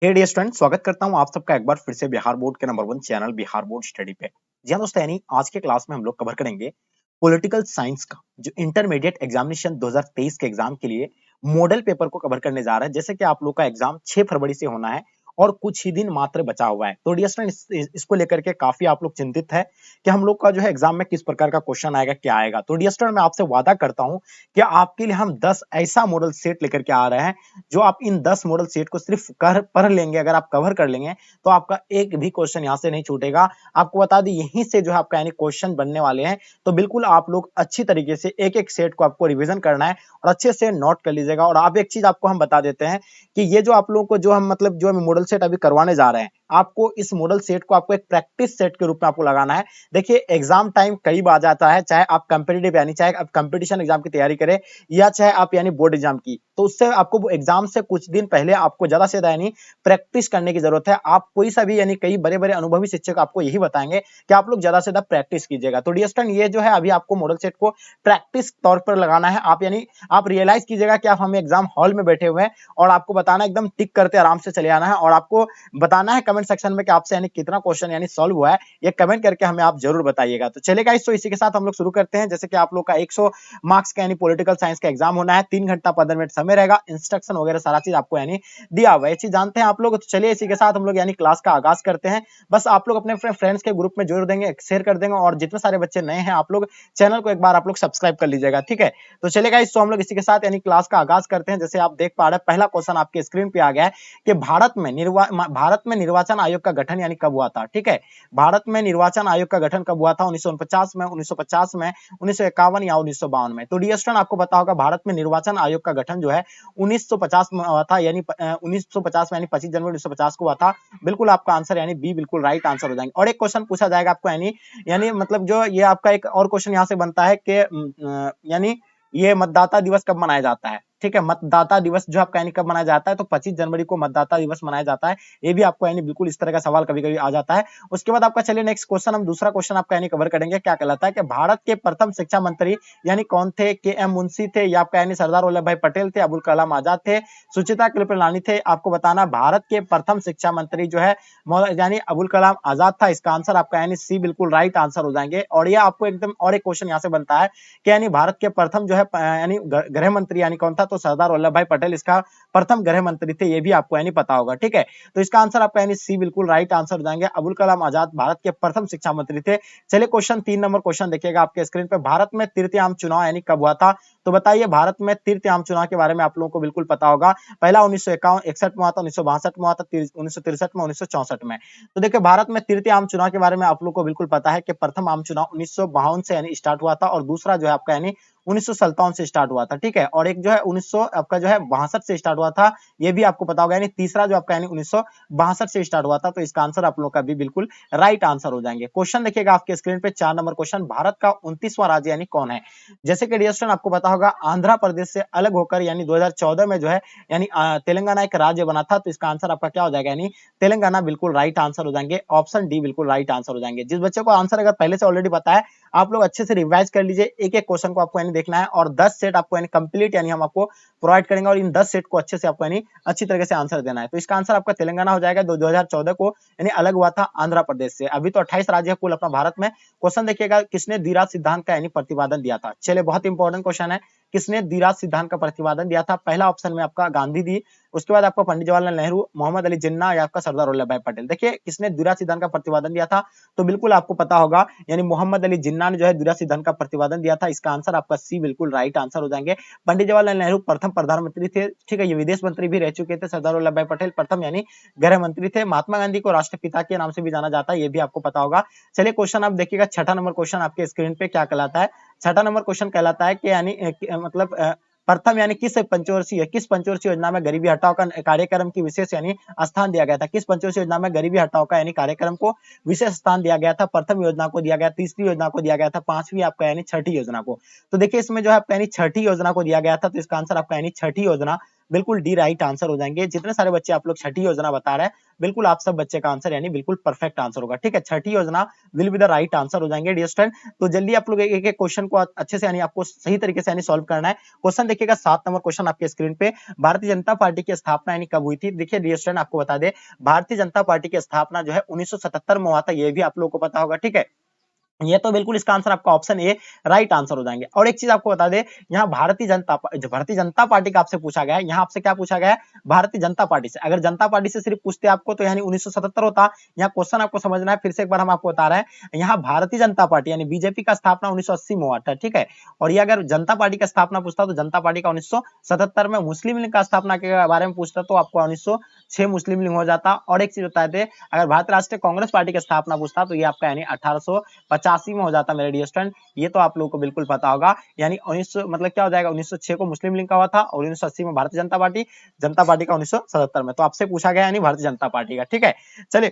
हे dear student, स्वागत करता हूं आप सबका एक बार फिर से बिहार बोर्ड के number 1 channel Bihar board study पे। जी हां दोस्तों, यानी आज के क्लास में हम लोग कवर करेंगे पॉलिटिकल साइंस का जो इंटरमीडिएट एग्जामिनेशन 2023 के एग्जाम के लिए मॉडल पेपर को कवर करने जा रहा है। जैसे कि आप लोग का एग्जाम 6 फरवरी से होना है और कुछ ही दिन मात्र बचा हुआ है। तो डियर स्टूडेंट, इसको लेकर के काफी आप लोग चिंतित है कि हम लोग का जो है एग्जाम में किस प्रकार का क्वेश्चन आएगा, क्या आएगा। तो डियर स्टूडेंट, मैं आपसे वादा करता हूं कि आपके लिए हम 10 ऐसा मॉडल सेट लेकर के आ रहे हैं जो आप इन 10 मॉडल सेट को सिर्फ कर पढ़ लेंगे, अगर आप कवर कर लेंगे तो आपका एक भी क्वेश्चन यहां से नहीं छूटेगा। आपको बता दें, यहीं से जो है आपका यानी क्वेश्चन बनने वाले हैं। तो बिल्कुल आप लोग अच्छी तरीके से एक एक सेट को आपको रिवीजन करना है और अच्छे से नोट कर लीजिएगा। और आप एक चीज आपको हम बता देते हैं कि ये जो आप लोगों को जो हम मतलब जो हम मॉडल सेट अभी करवाने जा रहे हैं, आपको इस मॉडल सेट को आपको एक प्रैक्टिस सेट के रूप में आपको लगाना है। देखिए, एग्जाम टाइम करीब आ जाता है, चाहे आप कंपेटिटिव यानी चाहे आप कंपटीशन एग्जाम की तैयारी करें या चाहे आप यानी बोर्ड एग्जाम की, तो उससे आपको एग्जाम से कुछ दिन पहले आपको ज्यादा से ज्यादा यानी प्रैक्टिस करने की जरूरत है। आप कोई सा भी यानी कई बड़े बड़े अनुभवी शिक्षक आपको यही बताएंगे कि आप लोग ज्यादा से ज्यादा प्रैक्टिस कीजिएगा। तो डियर स्टूडेंट, ये जो है अभी आपको मॉडल सेट को प्रैक्टिस तौर पर लगाना है। आप यानी आप रियलाइज कीजिएगा कि आप हमें एग्जाम हॉल में बैठे हुए हैं और आपको बताना एकदम टिक करते आराम से चले आना है और आपको बताना है कमेंट सेक्शन में कि आपसे यानी कितना क्वेश्चन यानी सॉल्व हुआ है। ये कमेंट करके हमें आप जरूर बताइएगा। तो चलेगा, इसी के साथ हम लोग शुरू करते हैं। जैसे कि आप लोग का 100 मार्क्स का यानी पॉलिटिकल साइंस का एग्जाम होना है, 3 घंटा 15 मिनट समय रहेगा, इंस्ट्रक्शन वगैरह सारा चीज आपको यानी दिया हुआ है। ये चीज जानते हैं आप लोग। तो चलिए, इसी के साथ हम लोग यानी क्लास का आगाज करते हैं। बस आप लोग अपने फ्रेंड्स के ग्रुप में जोड़ देंगे, शेयर कर देंगे और जितने सारे बच्चे नए हैं आप लोग चैनल को एक बार आप लोग सब्सक्राइब कर लीजिएगा, ठीक है। तो चलेगा, इसको हम लोग इसी के साथ यानी क्लास का आगाज करते हैं। जैसे आप देख पा रहे हैं, पहला क्वेश्चन आपके स्क्रीन पे आ गया है कि भारत में निर्वाचन आयोग का गठन यानी कब हुआ था, ठीक है। भारत में निर्वाचन आयोग का गठन कब हुआ था? 1949 में, 1950 में, 1951 या 1952 में। तो डियर स्टूडेंट, आपको पता होगा भारत में निर्वाचन आयोग का गठन जो है 1950 में हुआ था, यानी 1950 में, यानी 25 जनवरी 1950 को हुआ था। बिल्कुल आपका आंसर यानी बी बिल्कुल राइट आंसर हो जाएंगे। और एक क्वेश्चन पूछा जाएगा आपको, यानी यानी मतलब जो ये आपका एक और क्वेश्चन यहाँ से बनता है कि यानी ये मतदाता दिवस कब मनाया जाता है, ठीक है। मतदाता दिवस जो आपका यानी कब मनाया जाता है? तो 25 जनवरी को मतदाता दिवस मनाया जाता है। ये भी आपको यानी बिल्कुल इस तरह का सवाल कभी कभी आ जाता है। उसके बाद आपका चलिए नेक्स्ट क्वेश्चन, हम दूसरा क्वेश्चन आपका यानी कवर करेंगे। क्या कहलाता है कि भारत के प्रथम शिक्षा मंत्री यानी कौन थे? के एम मुंशी थे, या आपका यानी सरदार वल्लभ भाई पटेल थे, अबुल कलाम आजाद थे, सुचिता कृपलानी थे। आपको बताना भारत के प्रथम शिक्षा मंत्री जो है यानी अबुल कलाम आजाद था। इसका आंसर आपका यानी सी बिल्कुल राइट आंसर हो जाएंगे। और ये आपको एकदम और एक क्वेश्चन यहाँ से बनता है कि यानी भारत के प्रथम जो है यानी गृह मंत्री यानी कौन था? तो सरदार वल्लभ भाई पटेल इसका प्रथम गृह मंत्री थे। ये भी आपको यानी पता होगा, ठीक है। तो इसका आंसर आपका यानी सी बिल्कुल राइट आंसर हो जाएंगे। अबुल कलाम आजाद भारत के प्रथम शिक्षा मंत्री थे। चलिए, क्वेश्चन 3 नंबर क्वेश्चन देखिएगा आपके स्क्रीन पे। भारत में तृतीय आम चुनाव यानी कब हुआ था? तो बताइए, भारत में तृतीय आम चुनाव के बारे में आप लोगों को बिल्कुल पता होगा। पहला 1961 में हुआ था, 1962 में हुआ था, 1963 में, 1964 में। तो देखिए, भारत में तृतीय आम चुनाव के बारे में आप लोग को बिल्कुल पता है कि प्रथम आम चुनाव 1952 से यानी स्टार्ट हुआ था और दूसरा जो है आपका यानी 1957 से स्टार्ट हुआ था, ठीक है। और एक जो है 1900 आपका जो है 62 से स्टार्ट हुआ था, ये भी आपको पता होगा। यानी तीसरा जो आपका यानी 1962 से स्टार्ट हुआ था। तो इसका आंसर आप लोग का भी बिल्कुल राइट आंसर हो जाएंगे। क्वेश्चन देखिएगा आपके स्क्रीन पे, 4 नंबर क्वेश्चन, भारत का 29वां राज्य यानी कौन है? जैसे कि डियर स्टूडेंट, आपको पता होगा आंध्र प्रदेश से अलग होकर यानी 2014 में जो है यानी तेलंगाना एक राज्य बना था। तो इसका आंसर आपका क्या हो जाएगा? यानी तेलंगाना बिल्कुल राइट आंसर हो जाएंगे। ऑप्शन डी बिल्कुल राइट आंसर हो जाएंगे। जिस बच्चे को आंसर अगर पहले से ऑलरेडी पता है, आप लोग अच्छे से रिवाइज कर लीजिए। एक एक क्वेश्चन को आपको यानी देखना है और 10 सेट आपको यानी कंप्लीट यानी हम आपको प्रोवाइड करेंगे और इन 10 सेट को अच्छे से आपको यानी अच्छी तरीके से आंसर देना है। तो इसका आंसर आपका तेलंगाना हो जाएगा। 2014 को यानी अलग हुआ था आंध्र प्रदेश से। अभी तो 28 राज्य है कुल अपना भारत में। क्वेश्चन देखिएगा, किसने द्विराज सिद्धांत का यानी प्रतिपादन दिया था? चलिए, बहुत इंपॉर्टेंट क्वेश्चन है। किसने द्विराज सिद्धांत का प्रतिपादन दिया था? पहला ऑप्शन में आपका गांधी जी, उसके बाद आपका पंडित जवाहरलाल नेहरू, मोहम्मद अली जिन्ना या आपका सरदार वल्लभ भाई पटेल। देखिए, किसने द्विराज सिद्धांत का प्रतिपादन दिया था? तो बिल्कुल आपको पता होगा यानी मोहम्मद अली जिन्ना ने जो है द्विराज सिद्धांत का प्रतिपादन दिया था। इसका आंसर आपका सी बिल्कुल राइट आंसर हो जाएंगे। पंडित जवाहरलाल नेहरू प्रथम प्रधानमंत्री थे, ठीक है। ये विदेश मंत्री भी रह चुके थे। सरदार वल्लभ भाई पटेल प्रथम यानी गृह मंत्री थे। महात्मा गांधी को राष्ट्रपिता के नाम से भी जाना जाता है, ये भी आपको पता होगा। चलिए, क्वेश्चन आप देखिएगा, 6ठा नंबर क्वेश्चन आपके स्क्रीन पे क्या कहलाता है? 6ठा नंबर क्वेश्चन कहलाता है कि यानी मतलब प्रथम यानी किस पंचवर्षीय योजना में गरीबी हटाओ का कार्यक्रम की विशेष यानी स्थान दिया गया था? किस पंचवर्षीय योजना में गरीबी हटाओ का यानी कार्यक्रम को विशेष स्थान दिया गया था? प्रथम योजना को दिया गया, तीसरी योजना को दिया गया था, पांचवी आपका यानी छठी योजना को। तो देखिए, इसमें जो है आपका यानी छठी योजना को दिया गया था। तो इसका आंसर आपका यानी छठी योजना बिल्कुल डी राइट आंसर हो जाएंगे। जितने सारे बच्चे आप लोग छठी योजना बता रहे हैं, बिल्कुल आप सब बच्चे का आंसर यानी बिल्कुल परफेक्ट आंसर होगा। ठीक है, छठी योजना will be the right answer हो जाएंगे डियर स्टूडेंट। तो जल्दी आप लोग एक एक क्वेश्चन को अच्छे से यानी आपको सही तरीके से यानी सॉल्व करना है। क्वेश्चन देखिएगा 7 नंबर क्वेश्चन आपके स्क्रीन पे, भारतीय जनता पार्टी की स्थापना यानी कब हुई थी? देखिए डियर स्टूडेंट आपको बता दे, भारतीय जनता पार्टी की स्थापना जो है 1977 में हुआ था, ये भी आप लोगों को पता होगा। ठीक है, ये तो बिल्कुल इसका आंसर आपका ऑप्शन ए राइट आंसर हो जाएंगे। और एक चीज आपको बता दे, यहाँ भारतीय जनता पार्टी का आपसे पूछा गया है, यहाँ आपसे क्या पूछा गया है? भारतीय जनता पार्टी से। अगर जनता पार्टी से सिर्फ पूछते आपको तो यानी 1977 होता। यहाँ क्वेश्चन आपको समझना है, फिर से एक बार हम आपको बता रहे हैं, यहाँ भारतीय जनता पार्टी यानी बीजेपी का स्थापना 1980 में हुआ था। ठीक है, और ये अगर जनता पार्टी का स्थापना पूछता तो जनता पार्टी का 1977 में, मुस्लिम लीग का स्थापना के बारे में पूछता तो आपको 1906 मुस्लिम लीग हो जाता। और एक चीज बता दे, अगर भारतीय राष्ट्रीय कांग्रेस पार्टी की स्थापना पूछता तो ये आपका यानी 1885 में हो जाता मेरे डियर स्टूडेंट। ये तो आप लोगों को बिल्कुल पता होगा, यानी 1900 मतलब क्या हो जाएगा, 1906 को मुस्लिम लीग का हुआ था और 1980 में भारतीय जनता पार्टी का 1977 में। तो आपसे पूछा गया यानी भारतीय जनता पार्टी का। ठीक है, चलिए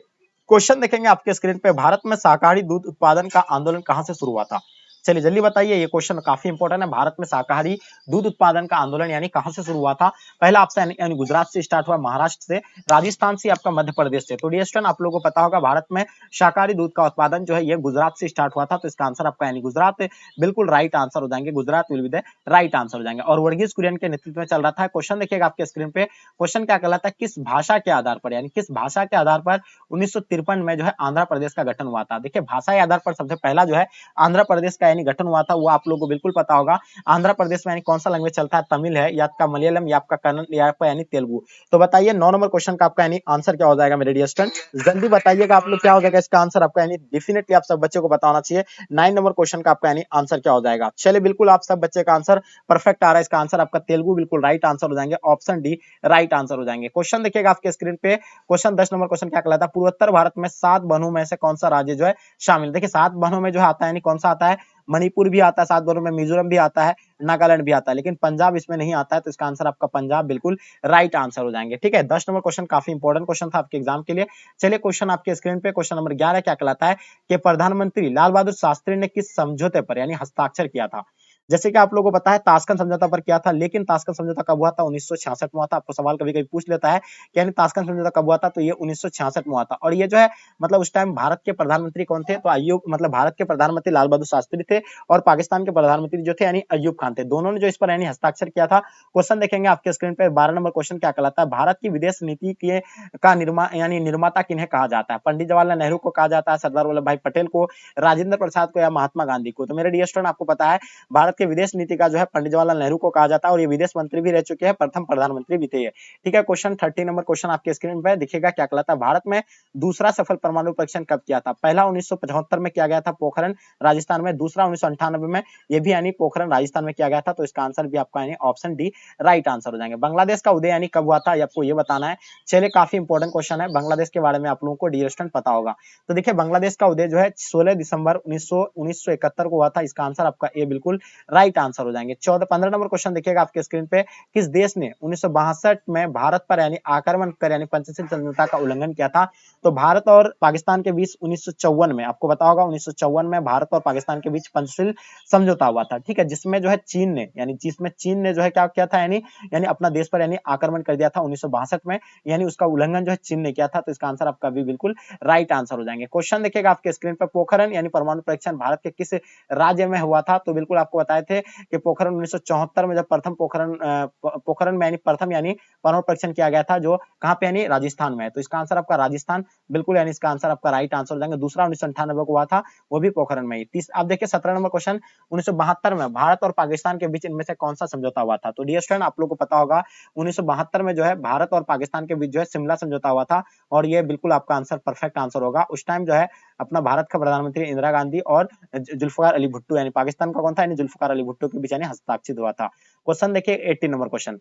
क्वेश्चन देखेंगे आपके स्क्रीन पे, भारत में शाकाहारी दूध उत्पादन का आंदोलन कहां से शुरू हुआ था? चलिए जल्दी बताइए, ये क्वेश्चन काफी इंपॉर्टेंट है। भारत में शाकाहारी दूध उत्पादन का आंदोलन यानी कहां से शुरू हुआ था? पहला ऑप्शन यानी गुजरात से स्टार्ट हुआ, महाराष्ट्र से, राजस्थान से, आपका मध्य प्रदेश से। तो डियर स्टूडेंट आप लोगों को पता होगा, भारत में शाकाहारी दूध का उत्पादन जो है ये गुजरात से स्टार्ट हुआ था। तो इसका आंसर आपका यानी गुजरात बिल्कुल राइट आंसर हो जाएंगे। Gujarat will be the right answer हो जाएंगे। और वर्गीज कुरियन के नेतृत्व में चल रहा था। क्वेश्चन देखिएगा आपके स्क्रीन पे, क्वेश्चन क्या कहलाता है, किस भाषा के आधार पर, यानी किस भाषा के आधार पर 1953 में जो है आंध्र प्रदेश का गठन हुआ था? देखिए भाषा के आधार पर सबसे पहला जो है आंध्र प्रदेश का यानी गठन हुआ था, वो आप लोगों को बिल्कुल पता होगा। आंध्र प्रदेश में यानी कौन सा लैंग्वेज चलता है? तमिल है, या आपका मलयालम, या आपका कन्नड़, या आपका यानी तेलुगु। तो बताइए 9 नंबर क्वेश्चन का आपका यानी आंसर क्या हो जाएगा मेरे डियर स्टूडेंट? जल्दी बताइएगा आप लोग, क्या हो जाएगा इसका आंसर आपका, यानी डेफिनेटली आप सब बच्चों को बताना चाहिए 9 नंबर क्वेश्चन का आपका यानी आंसर क्या हो जाएगा। चलिए बिल्कुल आप सब बच्चे का आंसर परफेक्ट आ रहा है। इसका आंसर आपका तेलुगु बिल्कुल राइट आंसर हो जाएंगे, ऑप्शन डी राइट आंसर हो जाएंगे। क्वेश्चन देखिएगा आपके स्क्रीन पे, क्वेश्चन 10 नंबर क्वेश्चन क्या कहलाता है, पूर्वोत्तर भारत में 7 बहनों में से कौन सा राज्य जो है शामिल? देखिए 7 बहनों में जो आता है यानी कौन सा आता है? मणिपुर भी आता है 7 बहनों में, मिजोरम भी आता है, नागालैंड भी आता है, लेकिन पंजाब इसमें नहीं आता है। तो इसका आंसर आपका पंजाब बिल्कुल राइट आंसर हो जाएंगे। ठीक है, 10 नंबर क्वेश्चन काफी इंपॉर्टेंट क्वेश्चन था आपके एग्जाम के लिए। चलिए क्वेश्चन आपके स्क्रीन पे, क्वेश्चन नंबर 11 क्या कहलाता है कि प्रधानमंत्री लाल बहादुर शास्त्री ने किस समझौते पर यानी हस्ताक्षर किया था? जैसे कि आप लोगों को पता है ताशकंद समझौता पर किया था, लेकिन ताशकंद समझौता कब हुआ था? 1966 में हुआ था। आपको सवाल कभी कभी पूछ लेता है कि यानी ताशकंद समझौता कब हुआ था? तो ये 1966 में हुआ था। और ये जो है मतलब उस टाइम भारत के प्रधानमंत्री कौन थे? तो अय्यूब, मतलब भारत के प्रधानमंत्री लाल बहादुर शास्त्री थे, और पाकिस्तान के प्रधानमंत्री जो थे यानी अय्यूब खान थे। दोनों ने जो इस पर यानी हस्ताक्षर किया था। क्वेश्चन देखेंगे आपके स्क्रीन पे, 12 नंबर क्वेश्चन क्या कहलाता है, भारत की विदेश नीति के का यानी निर्माता किन्हें कहा जाता है? पंडित जवाहरलाल नेहरू को कहा जाता है, सरदार वल्लभ भाई पटेल को, राजेंद्र प्रसाद को, या महात्मा गांधी को? तो मेरे डियर स्टूडेंट आपको पता है भारत के विदेश नीति का जो है पंडित जवाहरलाल नेहरू को कहा जाता है, और ये विदेश मंत्री भी रह चुके हैं, प्रथम प्रधानमंत्री भी थे। ठीक है, क्वेश्चन 30 नंबर क्वेश्चन आपके स्क्रीन पे दिखेगा, क्या कहलाता है, भारत में दूसरा सफल परमाणु परीक्षण कब किया था? पहला 1975 में किया गया था पोखरण राजस्थान में, दूसरा 1998 में, ये भी यानी पोखरण राजस्थान में किया गया था। तो इसका आंसर भी आपका यानी ऑप्शन डी राइट आंसर हो जाएंगे। बांग्लादेश का उदय यानी कब हुआ था, आपको ये बताना है। चलिए काफी इंपॉर्टेंट क्वेश्चन है, बांग्लादेश के बारे में आप लोगों को डियर स्टूडेंट पता होगा। तो देखिए बांग्लादेश का उदय जो है 16 दिसंबर 1971 को हुआ था। इसका आंसर आपका ए बिल्कुल राइट आंसर हो जाएंगे। 15 नंबर क्वेश्चन देखिएगा आपके स्क्रीन पे, किस देश ने 1962 में भारत पर यानी आक्रमण कर यानी पंचशील समझौता का उल्लंघन किया था? तो भारत और पाकिस्तान के बीच 1954 में, आपको पता होगा 1954 में भारत और पाकिस्तान के बीच पंचशील समझौता हुआ था। ठीक है, जिसमें जो है चीन ने जो है क्या किया था, यानी अपना देश पर यानी आक्रमण कर दिया था 1962 में, यानी उसका उल्लंघन जो है चीन ने किया था। तो इसका आंसर आपका भी बिल्कुल राइट आंसर हो जाएंगे। क्वेश्चन देखिएगा आपके स्क्रीन पर, पोखरण यानी परमाणु परीक्षण भारत के किस राज्य में हुआ था? तो बिल्कुल आपको बताए थे कि पोखरण 1974 में जब प्रथम पोखरण में यानी प्रथम यानी परमाणु परीक्षण किया गया था, जो कहां पे यानी राजस्थान में है। तो इसका आंसर आपका राजस्थान बिल्कुल यानी इसका आंसर आपका राइट आंसर हो जाएंगे। दूसरा 1998 को हुआ था, वो भी पोखरण में ही। आप देखिए 17 नंबर क्वेश्चन, 1972 में भारत और पाकिस्तान के बीच इनमें से कौन सा समझौता हुआ था? तो डियर स्टूडेंट आप लोग को पता होगा 1972 में जो है भारत और पाकिस्तान के बीच जो है शिमला समझौता हुआ था, और ये बिल्कुल आपका आंसर परफेक्ट आंसर होगा। उस टाइम जो है अपना भारत का प्रधानमंत्री इंदिरा गांधी और जुल्फिकार अली भुट्टो यानी पाकिस्तान का कौन था, यानी जुल्फिकार अली भुट्टो के बीच यानी हस्ताक्षर हुआ था। क्वेश्चन देखिए 18 नंबर क्वेश्चन,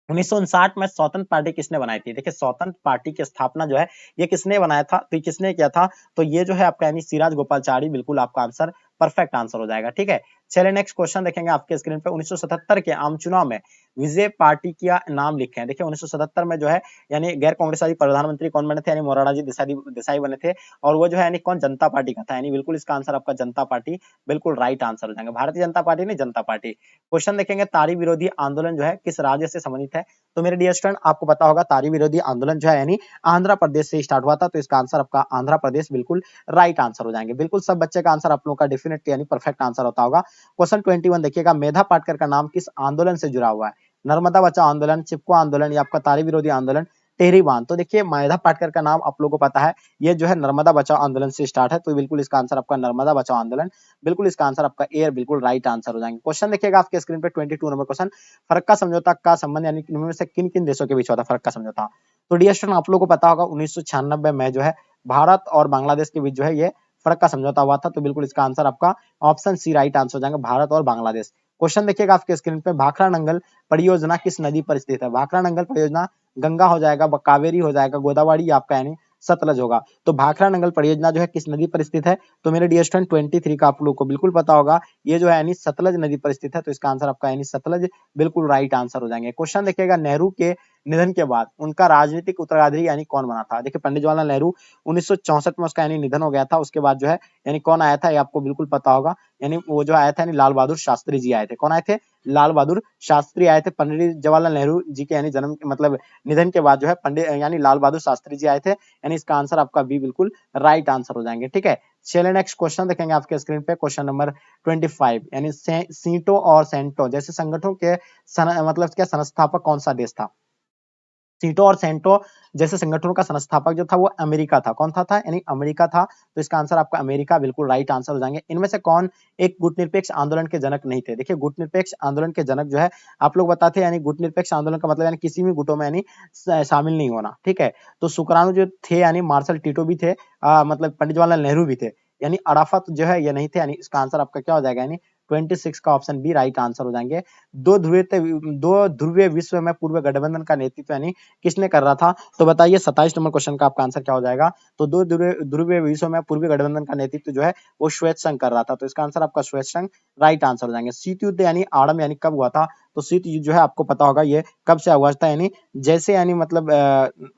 1959 में स्वतंत्र पार्टी किसने बनाई थी? देखिए स्वतंत्र पार्टी की स्थापना जो है ये किसने बनाया था, तो किसने किया था? तो ये जो है आपका यानी सिराज गोपालाचारी बिल्कुल आपका आंसर परफेक्ट आंसर हो जाएगा। ठीक है, चलिए नेक्स्ट क्वेश्चन देखेंगे आपके स्क्रीन पे। 1977 के आम चुनाव में विजय पार्टी का नाम लिखें। देखिए 1977 में जो है यानी गैर कांग्रेसवादी प्रधानमंत्री कौन बने थे, यानी मोरारजी देसाई बने थे, और वो जो है यानी कौन, जनता पार्टी का था, यानी बिल्कुल इसका आंसर आपका जनता पार्टी बिल्कुल राइट आंसर हो जाएगा। भारतीय जनता पार्टी नहीं, जनता पार्टी। क्वेश्चन देखेंगे, तारी विरोधी आंदोलन जो है किस राज्य से संबंधित है। तो मेरे डियर स्टूडेंट आपको पता होगा तारी विरोधी आंदोलन जो है यानी आंध्र प्रदेश से स्टार्ट हुआ था, तो इसका आंसर आपका आंध्र प्रदेश बिल्कुल राइट आंसर हो जाएंगे। बिल्कुल सब बच्चे का आंसर आप लोगों का डेफिनेटली यानी परफेक्ट आंसर होता होगा। क्वेश्चन 21 देखिएगा, मेधा पाटकर का नाम किस आंदोलन से जुड़ा हुआ है। नर्मदा बचाओ आंदोलन, चिपको आंदोलन या आपका तारी विरोधी आंदोलन, टेहरी बांध। तो देखिए मेधा पाटकर का नाम आप लोगों को पता है, ये जो है नर्मदा बचाओ आंदोलन से स्टार्ट है, तो बिल्कुल इसका आंसर आपका नर्मदा बचाओ आंदोलन, बिल्कुल इसका आंसर आपका ए बिल्कुल राइट आंसर हो जाएंगे। क्वेश्चन देखिएगा आपके स्क्रीन पे 22 नंबर क्वेश्चन, फरक्का समझौता का संबंध यानी इनमें में से किन किन देशों के बीच होता है फरक्का समझौता। तो डियर स्टूडेंट आप लोगों को पता होगा 1996 में जो है भारत और बांग्लादेश के बीच जो है ये फरक्का समझौता हुआ था, तो बिल्कुल इसका आंसर आपका ऑप्शन सी राइट आंसर हो जाएगा, भारत और बांग्लादेश। क्वेश्चन देखिएगा आपके स्क्रीन पे, भाखड़ा नंगल परियोजना किस नदी पर स्थित है। भाखड़ा नंगल परियोजना गंगा हो जाएगा, कावेरी हो जाएगा, गोदावरी आपका यानी सतलज होगा। तो भाखड़ा नंगल परियोजना जो है किस नदी पर स्थित है। तो मेरे डियर स्टूडेंट 23 का आप लोग को बिल्कुल पता होगा, ये जो है यानी सतलज नदी पर स्थित है, तो इसका आंसर आपका यानी सतलज बिल्कुल राइट आंसर हो जाएंगे। क्वेश्चन देखिएगा, नेहरू के निधन के बाद उनका राजनीतिक उत्तराधिकारी यानी कौन बना था। देखिए पंडित जवाहरलाल नेहरू 1964 में उसका यानी निधन हो गया था, उसके बाद जो है यानी कौन आया था, ये आपको बिल्कुल पता होगा, यानी वो जो आया था यानी लाल बहादुर शास्त्री जी आए थे। कौन आए थे, लाल बहादुर शास्त्री आए थे। पंडित जवाहरलाल नेहरू जी के यानी जन्म मतलब निधन के बाद जो है पंडित यानी लाल बहादुर शास्त्री जी आए थे, यानी इसका आंसर आपका बी बिल्कुल राइट आंसर हो जाएंगे। ठीक है, चलिए नेक्स्ट क्वेश्चन देखेंगे आपके स्क्रीन पे। क्वेश्चन नंबर 25 यानी सीटो और सेंटो जैसे संगठनों के मतलब क्या संस्थापक कौन सा देश था। सीटो और सेंटो जैसे संगठनों का संस्थापक जो था वो अमेरिका था। कौन था यानी अमेरिका था, तो इसका आंसर आपका अमेरिका बिल्कुल राइट आंसर हो जाएंगे। इनमें से कौन एक गुटनिरपेक्ष आंदोलन के जनक नहीं थे। देखिए गुटनिरपेक्ष आंदोलन के जनक जो है आप लोग बताते हैं, यानी गुटनिरपेक्ष आंदोलन का मतलब यानी किसी भी गुटों में यानी शामिल नहीं होना। ठीक है, तो सुकरानू जो थे यानी मार्शल टीटो भी थे, मतलब पंडित जवाहरलाल नेहरू भी थे, यानी अराफत जो है ये नहीं थे, यानी इसका आंसर आपका क्या हो जाएगा, यानी 26 का ऑप्शन बी राइट आंसर हो जाएंगे। दो ध्रुवीय विश्व में पूर्व गठबंधन का नेतृत्व यानी किसने कर रहा था। तो बताइए 27 नंबर क्वेश्चन का आपका आंसर क्या हो जाएगा। तो दो ध्रुवीय विश्व में पूर्वी गठबंधन का नेतृत्व जो है वो श्वेत संघ कर रहा था, तो इसका आंसर आपका श्वेत संघ राइट आंसर हो जाएंगे। शीत युद्ध यानी आड़म यानी कब हुआ था। तो शीत युद्ध जो है आपको पता होगा ये कब से हुआ था, यानी जैसे यानी मतलब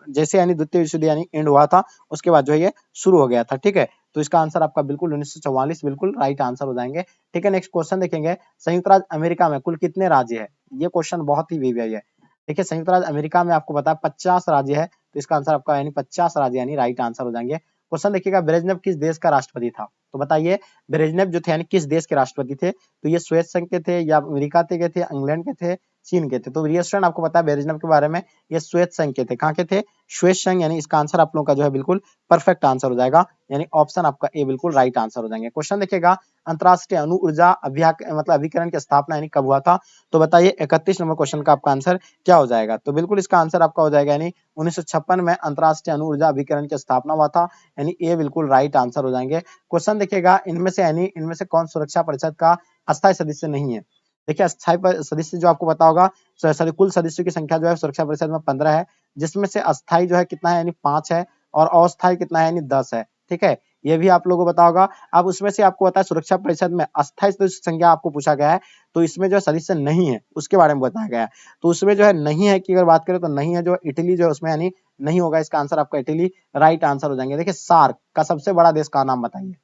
जैसे यानी द्वितीय विश्व युद्ध यानी एंड हुआ था, उसके बाद जो है ये शुरू हो गया था। ठीक है, तो इसका आंसर आपका बिल्कुल 1944 बिल्कुल राइट आंसर हो जाएंगे। ठीक है, नेक्स्ट क्वेश्चन देखेंगे, संयुक्त राज्य अमेरिका में कुल कितने राज्य है। ये क्वेश्चन बहुत ही वीवीआई है। देखिए संयुक्त राज्य अमेरिका में आपको पता है 50 राज्य है, तो इसका आंसर आपका यानी 50 राज्य यानी राइट आंसर हो जाएंगे। क्वेश्चन देखिएगा, ब्रेजनेव किस देश का राष्ट्रपति था। तो बताइए ब्रेजनेव जो थे यानी किस देश के राष्ट्रपति थे। तो ये श्वेत संघ के थे या अमेरिका के थे, इंग्लैंड के थे, चीन के थे। तो डियर स्टूडेंट आपको पता है ब्रेजनेव के बारे में, ये श्वेत संघ के थे। कहाँ के थे, श्वेत संघ, यानी इसका आंसर आप लोगों का जो है बिल्कुल परफेक्ट आंसर हो जाएगा, यानी ऑप्शन आपका ए बिल्कुल राइट आंसर हो जाएंगे। क्वेश्चन देखिएगा, अंतरराष्ट्रीय अणु ऊर्जा मतलब अभिकरण की स्थापना यानी कब हुआ था। तो बताइए 31 नंबर क्वेश्चन का आपका आंसर क्या हो जाएगा। तो बिल्कुल इसका आंसर आपका हो जाएगा यानी 1956 में अंतरराष्ट्रीय अणु ऊर्जा अभिकरण की स्थापना हुआ था, यानी ए बिल्कुल राइट आंसर हो जाएंगे। क्वेश्चन देखिएगा, इनमें से कौन सुरक्षा परिषद का अस्थायी सदस्य नहीं है। देखिए अस्थायी सदस्य जो आपको पता होगा, कुल सदस्यों की संख्या जो है सुरक्षा परिषद में 15 है, जिसमें से अस्थायी जो है कितना है यानी 5 है, और अस्थायी कितना है यानी 10 है। ठीक है, ये भी आप लोगों को पता होगा। अब उसमें से आपको पता है सुरक्षा परिषद में अस्थायी सदस्य संख्या आपको पूछा गया है, तो इसमें जो सदस्य नहीं है उसके बारे में बताया गया है। तो उसमें जो है नहीं है की अगर बात करें तो नहीं है, जो इटली जो है उसमें यानी नहीं होगा, इसका आंसर आपका इटली राइट आंसर हो जाएंगे। देखिए सार्क का सबसे बड़ा देश का नाम बताइए।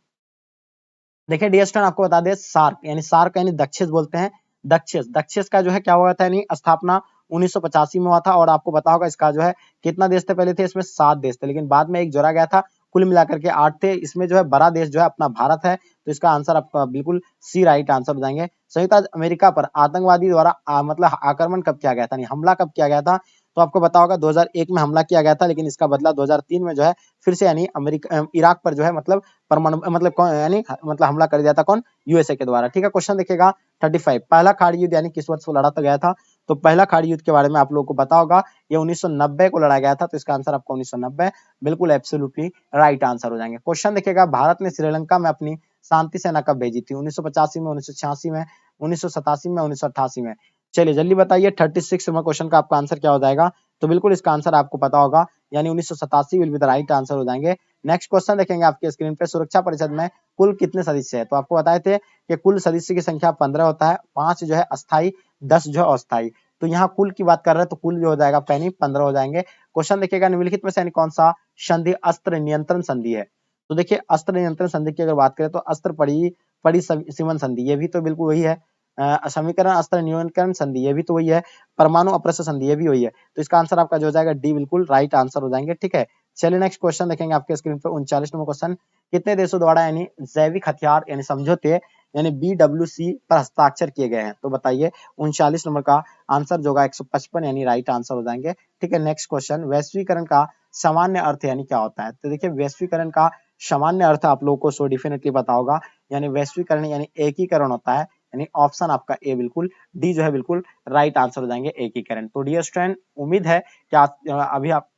देखिए डियर स्टूडेंट आपको बता दें, सार्क यानी दक्षिण बोलते हैं। दक्षिण का जो है क्या हुआ था यानी स्थापना 1985 में हुआ था, और आपको पता होगा इसका जो है कितना देश थे पहले थे, इसमें 7 देश थे, लेकिन बाद में एक जोड़ा गया था, कुल मिलाकर के 8 थे। इसमें जो है बड़ा देश जो है अपना भारत है, तो इसका आंसर आपका बिल्कुल सी राइट आंसर हो जाएंगे। संयुक्त राज्य अमेरिका पर आतंकवादी द्वारा मतलब आक्रमण कब किया गया था, हमला कब किया गया था। तो आपको पता होगा 2001 में हमला किया गया था, लेकिन इसका बदला 2003 में जो है फिर से यानी अमेरिका इराक पर जो है मतलब परमाणु मतलब कौन यानी मतलब हमला कर दिया था, कौन, यूएसए के द्वारा। ठीक है, क्वेश्चन देखिएगा 35, पहला खाड़ी युद्ध यानी किस वर्ष को लड़ा गया था। तो पहला खाड़ी युद्ध के बारे में आप लोगों को पता होगा, ये 1990 को लड़ा गया था, तो इसका आंसर आपका 1990 बिल्कुल एब्सोल्युटली राइट आंसर हो जाएंगे। क्वेश्चन देखिएगा, भारत ने श्रीलंका में अपनी शांति सेना कब भेजी थी। 1985 में, 1986 में, 1987 में, 1988 में। चलिए जल्दी बताइए 36 नंबर क्वेश्चन का आपका आंसर क्या हो जाएगा। तो बिल्कुल इसका आंसर आपको पता होगा, यानी 1987 will be the right answer हो जाएंगे। नेक्स्ट क्वेश्चन देखेंगे आपके स्क्रीन पे, सुरक्षा परिषद में कुल कितने सदस्य है? तो आपको बताए थे कि कुल सदस्य की संख्या 15 होता है, 5 जो है अस्थाई, 10 जो है अस्थाई। तो यहाँ कुल की बात कर रहे हैं तो कुल जो हो जाएगा पैनी 15 हो जाएंगे। क्वेश्चन देखिएगा, निम्नलिखित में से यानी कौन सा संधि अस्त्र नियंत्रण संधि है? तो देखिए अस्त्र नियंत्रण संधि की अगर बात करें तो अस्त्र परिसीमन संधि, ये भी तो बिल्कुल वही है। समीकरण अस्त्र नियंत्रण संधि, ये भी तो वही है। परमाणु अप्रसर संधि, ये भी वही है। तो इसका आंसर आपका जो हो जाएगा डी बिल्कुल राइट आंसर हो जाएंगे। ठीक है, चलिए नेक्स्ट क्वेश्चन देखेंगे आपके स्क्रीन पर 39 नंबर क्वेश्चन। कितने देशों द्वारा यानी जैविक हथियार यानी समझौते यानी BWC पर हस्ताक्षर किए गए हैं? तो बताइए 39 नंबर का आंसर जो होगा 155 यानी राइट आंसर हो जाएंगे। ठीक है, नेक्स्ट क्वेश्चन, वैश्वीकरण का सामान्य अर्थ यानी क्या होता है? तो देखिए वैश्वीकरण का सामान्य अर्थ आप लोगों को सो डेफिनेटली पता होगा, यानी वैश्वीकरण यानी एकीकरण होता है, यानी ऑप्शन आपका ए बिल्कुल, डी जो है बिल्कुल राइट आंसर हो जाएंगे एकीकरण। तो डियर स्टूडेंट, उम्मीद है कि अभी आप